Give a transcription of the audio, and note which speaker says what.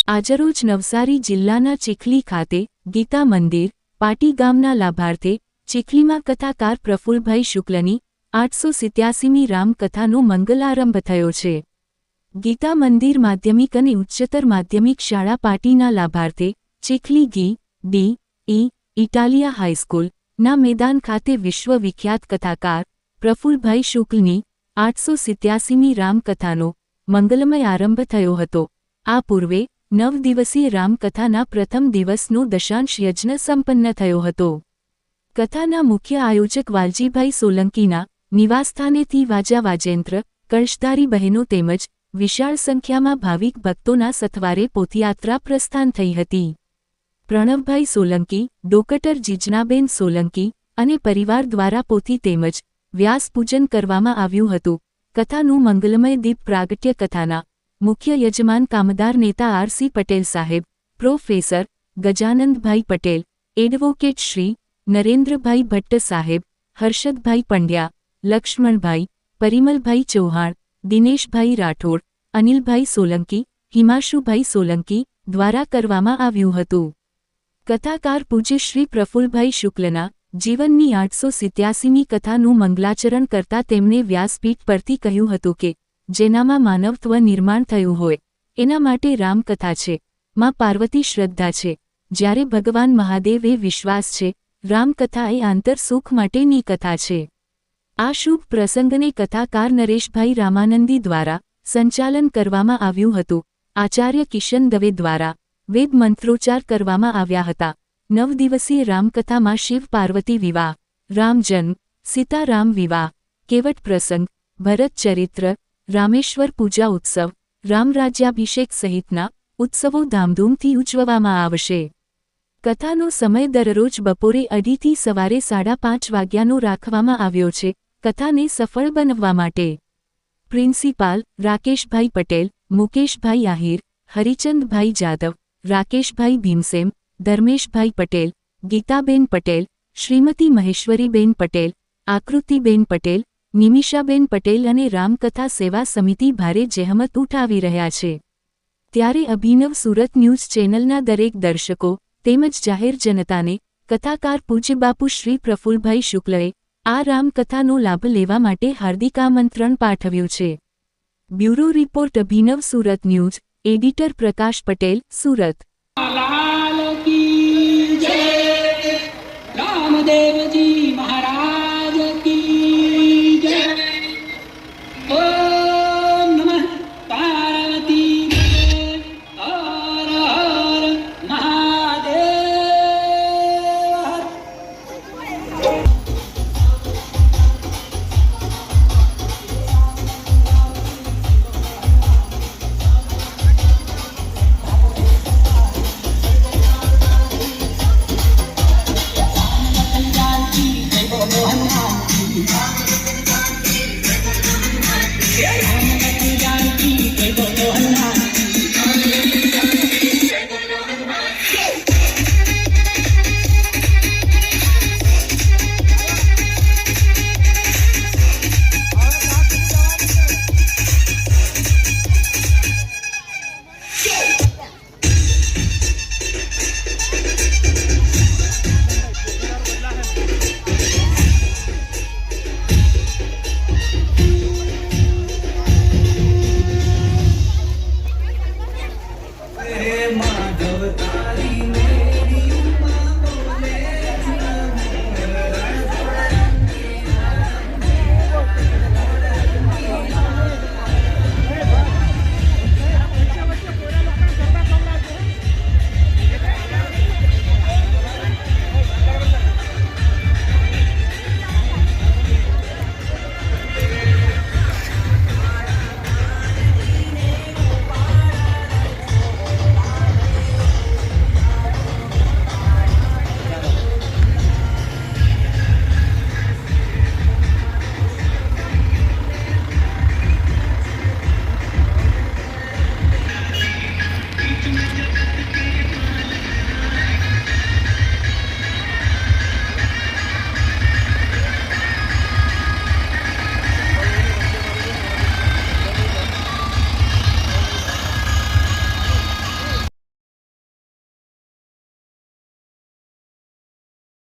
Speaker 1: આજરોજ નવસારી જિલ્લાના ચીખલી ખાતે ગીતા મંદિર પાટી ગામના લાભાર્થે ચીખલીમાં કથાકાર પ્રફુલ્લભાઈ શુક્લની 887મી રામકથાનો મંગલારંભ થયો છે। ગીતા મંદિર માધ્યમિક અને ઉચ્ચતર માધ્યમિક શાળા પાટીના લાભાર્થે ચીખલી ડી ઇટાલિયા હાઈસ્કૂલ ના મેદાન ખાતે વિશ્વવિખ્યાત કથાકાર પ્રફુલ્લભાઈ શુક્લની 887મી રામકથાનો મંગલમય આરંભ થયો હતો। આ પૂર્વે 9 દિવસીય રામકથાના પ્રથમ દિવસનો દશાંશ યજ્ઞ સંપન્ન થયો હતો। કથાના મુખ્ય આયોજક વાલજીભાઈ સોલંકીના નિવાસસ્થાનેથી વાજા વાજેન્ત્ર કળશધારી બહેનો તેમજ વિશાળ સંખ્યામાં ભાવિક ભક્તોના સથવારે પોથયાત્રા પ્રસ્થાન થઈ હતી। પ્રણવભાઈ સોલંકી, ડોક્ટર જીજનાબેન સોલંકી અને પરિવાર દ્વારા પોથી તેમજ વ્યાસ પૂજન કરવામાં આવ્યું હતું। કથાનું મંગલમય દીપ પ્રાગટ્ય કથાના મુખ્ય યજમાન કામદાર નેતા આર.સી. પટેલ સાહેબ, પ્રોફેસર ગજાનંદભાઈ પટેલ, એડવોકેટ શ્રી નરેન્દ્રભાઈ ભટ્ટ સાહેબ, હર્ષદભાઈ પંડ્યા, લક્ષ્મણભાઈ, પરિમલભાઈ ચૌહાણ, દિનેશભાઈ રાઠોડ, અનિલભાઈ સોલંકી, હિમાશુભાઈ સોલંકી દ્વારા કરવામાં આવ્યું હતું। કથાકાર પૂજ્ય શ્રી પ્રફુલ્લભાઈ શુક્લના જીવનની 887મી કથાનું મંગલાચરણ કરતા તેમણે વ્યાસપીઠ પરથી કહ્યું હતું કે જેનામાં માનવત્વ નિર્માણ થયું હોય એના માટે રામકથા છે, માં પાર્વતી શ્રદ્ધા છે, જ્યારે ભગવાન મહાદેવ એ વિશ્વાસ છે, રામકથા એ આંતર સુખ માટેની કથા છે। આ શુભ પ્રસંગને કથાકાર નરેશભાઈ રામાનંદી દ્વારા સંચાલન કરવામાં આવ્યું હતું। આચાર્ય કિશન દવે દ્વારા વેદ મંત્રોચ્ચાર કરવામાં આવ્યા હતા। 9 દિવસીય રામકથામાં શિવ પાર્વતી વિવાહ, રામજન્મ, સીતારામ વિવાહ, કેવટ પ્રસંગ, ભરત ચરિત્ર, રામેશ્વર પૂજા ઉત્સવ, રામરાજ્યાભિષેક સહિતના ઉત્સવો ધામધૂમથી ઉજવવામાં આવશે। કથાનો સમય દરરોજ બપોરે 2:30 થી સવારે 5:30 વાગ્યાનો રાખવામાં આવ્યો છે। કથાને સફળ બનાવવા માટે પ્રિન્સિપાલ રાકેશભાઈ પટેલ, મુકેશભાઈ આહિર, હરિચંદભાઈ જાદવ, રાકેશભાઈ ભીમસેમ, ધર્મેશભાઈ પટેલ, ગીતાબેન પટેલ, શ્રીમતી મહેશ્વરીબેન પટેલ, આકૃતિબેન પટેલ, નિમિષાબેન પટેલ અને રામકથા સેવા સમિતિ ભારે જહેમત ઉઠાવી રહ્યા છે। ત્યારે અભિનવ સુરત ન્યૂઝ ચેનલના દરેક દર્શકો તેમજ જાહેર જનતાને કથાકાર પૂજ્ય બાપુ શ્રી પ્રફુલ્લભાઈ શુક્લએ આ રામકથાનો લાભ લેવા માટે હાર્દિક આમંત્રણ પાઠવ્યું છે। બ્યુરો રિપોર્ટ અભિનવ સુરત ન્યૂઝ, એડિટર પ્રકાશ પટેલ, સુરત।